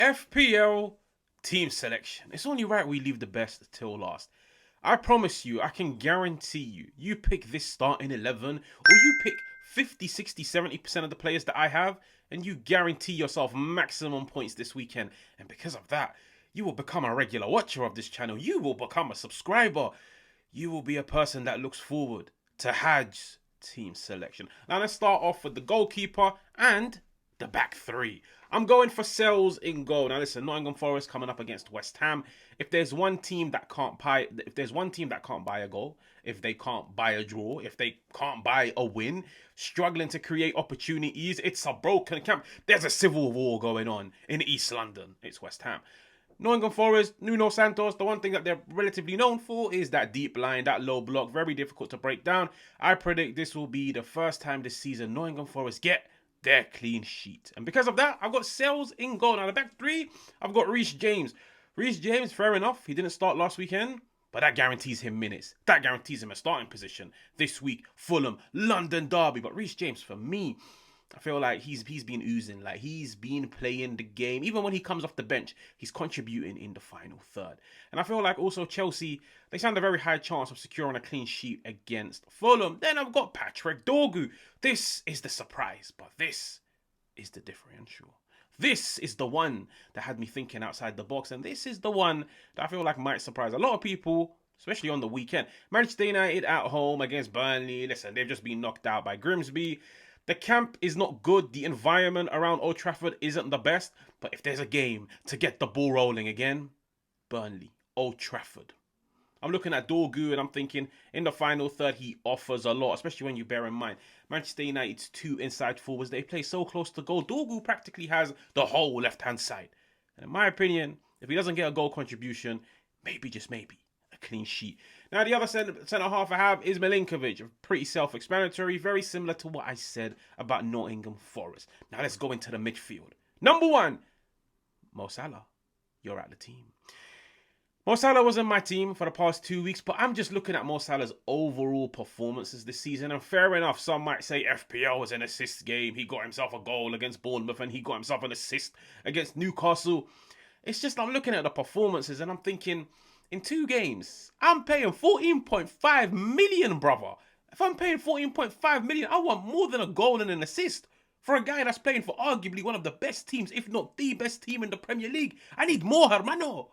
FPL team selection. It's only right we leave the best till last. I promise you, I can guarantee you, you pick this starting 11 or you pick 50, 60, 70% of the players that I have and you guarantee yourself maximum points this weekend. And because of that, you will become a regular watcher of this channel. You will become a subscriber. You will be a person that looks forward to Hajj's team selection. Now let's start off with the goalkeeper and the back three. I'm going for Sells in goal. Now listen, Nottingham Forest coming up against West Ham. If there's one team that can't buy a goal, if they can't buy a draw, if they can't buy a win, struggling to create opportunities, it's a broken camp. There's a civil war going on in East London. It's West Ham. Nottingham Forest, Nuno Santos, the one thing that they're relatively known for is that deep line, that low block, very difficult to break down. I predict this will be the first time this season Nottingham Forest get their clean sheet. And because of that, I've got Sells in goal. Now, the back three, I've got Reece James. Reece James, fair enough, he didn't start last weekend, but that guarantees him minutes. That guarantees him a starting position this week. Fulham, London Derby. But Reece James, for me, I feel like he's been oozing. Like, he's been playing the game. Even when he comes off the bench, he's contributing in the final third. And I feel like also Chelsea, they stand a very high chance of securing a clean sheet against Fulham. Then I've got Patrick Dorgu. This is the surprise, but this is the differential. This is the one that had me thinking outside the box. And this is the one that I feel like might surprise a lot of people, especially on the weekend. Manchester United at home against Burnley. Listen, they've just been knocked out by Grimsby. The camp is not good. The environment around Old Trafford isn't the best. But if there's a game to get the ball rolling again, Burnley, Old Trafford. I'm looking at Dorgu and I'm thinking in the final third he offers a lot, especially when you bear in mind Manchester United's two inside forwards, they play so close to goal. Dorgu practically has the whole left-hand side. And in my opinion, if he doesn't get a goal contribution, maybe, just maybe, a clean sheet. Now, the other centre half I have is Milinkovic. Pretty self-explanatory, very similar to what I said about Nottingham Forest. Now, let's go into the midfield. Number one, Mo Salah. You're at the team. Mo Salah was in my team for the past 2 weeks, but I'm just looking at Mo Salah's overall performances this season. And fair enough, some might say FPL was an assist game. He got himself a goal against Bournemouth and he got himself an assist against Newcastle. It's just I'm looking at the performances and I'm thinking, in 2 games, I'm paying 14.5 million, brother. If I'm paying 14.5 million, I want more than a goal and an assist. For a guy that's playing for arguably one of the best teams, if not the best team in the Premier League, I need more, hermano.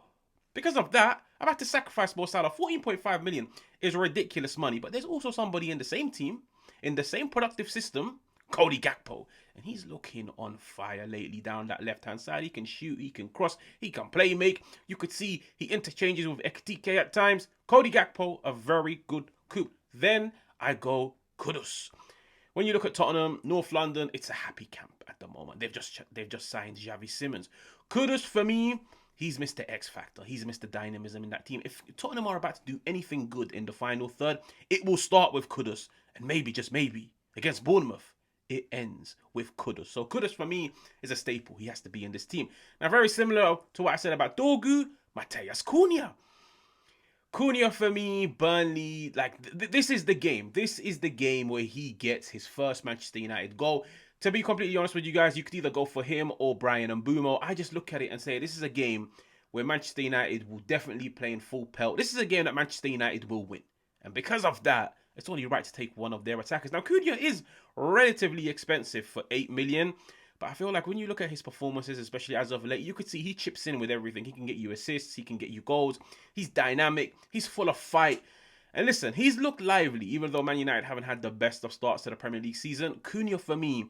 Because of that, I've had to sacrifice Mo Salah. 14.5 million is ridiculous money. But there's also somebody in the same team, in the same productive system, Cody Gakpo. And he's looking on fire lately down that left-hand side. He can shoot, he can cross, he can play make. You could see he interchanges with Ekitike at times. Cody Gakpo, a very good coup. Then I go Kudus. When you look at Tottenham, North London, it's a happy camp at the moment. They've just signed Xavi Simons. Kudus, for me, he's Mr. X Factor. He's Mr. Dynamism in that team. If Tottenham are about to do anything good in the final third, it will start with Kudus. And maybe, just maybe, against Bournemouth, it ends with Kudus. So Kudus, for me, is a staple. He has to be in this team. Now, very similar to what I said about Dorgu, Matheus Cunha. Cunha, for me, Burnley, like, this is the game. This is the game where he gets his first Manchester United goal. To be completely honest with you guys, you could either go for him or Brian Mbeumo. I just look at it and say this is a game where Manchester United will definitely play in full pelt. This is a game that Manchester United will win. And because of that, it's only right to take one of their attackers. Now, Cunha is relatively expensive for 8 million. But I feel like when you look at his performances, especially as of late, you could see he chips in with everything. He can get you assists. He can get you goals. He's dynamic. He's full of fight. And listen, he's looked lively, even though Man United haven't had the best of starts to the Premier League season. Cunha, for me,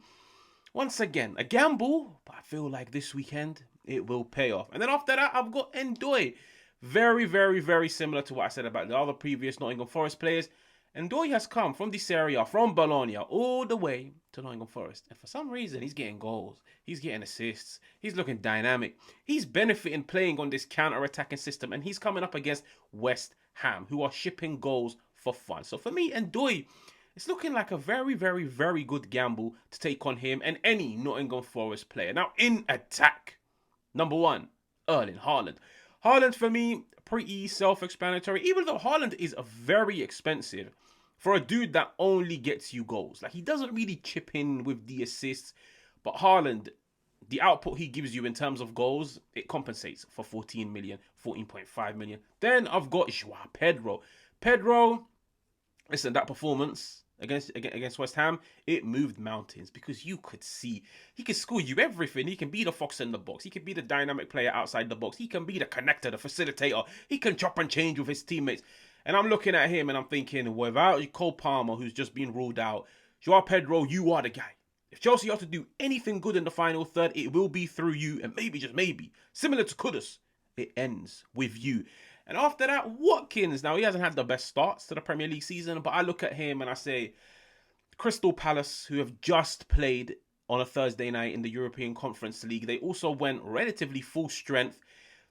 once again, a gamble, but I feel like this weekend, it will pay off. And then after that, I've got Ndoye. Very, very, very similar to what I said about the other previous Nottingham Forest players. Ndoye has come from this area, from Bologna, all the way to Nottingham Forest. And for some reason, he's getting goals. He's getting assists. He's looking dynamic. He's benefiting playing on this counter-attacking system. And he's coming up against West Ham, who are shipping goals for fun. So for me, Ndoye, it's looking like a very, very, very good gamble to take on him and any Nottingham Forest player. Now, in attack, number one, Erling Haaland. Haaland, for me, pretty self-explanatory. Even though Haaland is very expensive for a dude that only gets you goals. Like, he doesn't really chip in with the assists. But Haaland, the output he gives you in terms of goals, it compensates for 14 million, 14.5 million. Then I've got Joao Pedro. Pedro, listen, that performance against West Ham, it moved mountains because you could see he can score you everything. He can be the fox in the box. He can be the dynamic player outside the box. He can be the connector, the facilitator. He can chop and change with his teammates. And I'm looking at him and I'm thinking, without Cole Palmer, who's just been ruled out, Joao Pedro, you are the guy. If Chelsea are to do anything good in the final third, it will be through you, and maybe, just maybe, similar to Kudus, it ends with you. And after that, Watkins. Now, he hasn't had the best starts to the Premier League season, but I look at him and I say, Crystal Palace, who have just played on a Thursday night in the European Conference League, they also went relatively full strength.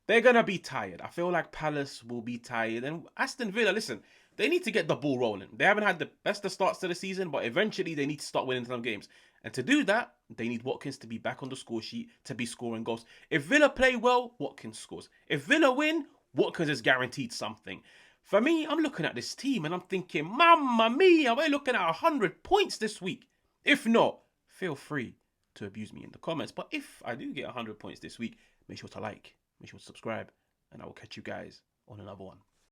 They're going to be tired. I feel like Palace will be tired. And Aston Villa, listen, they need to get the ball rolling. They haven't had the best of starts to the season, but eventually they need to start winning some games. And to do that, they need Watkins to be back on the score sheet, to be scoring goals. If Villa play well, Watkins scores. If Villa win, Watkins is guaranteed something. For me, I'm looking at this team and I'm thinking, Mamma mia, we're looking at 100 points this week. If not, feel free to abuse me in the comments. But if I do get 100 points this week, make sure to like, make sure to subscribe, and I will catch you guys on another one.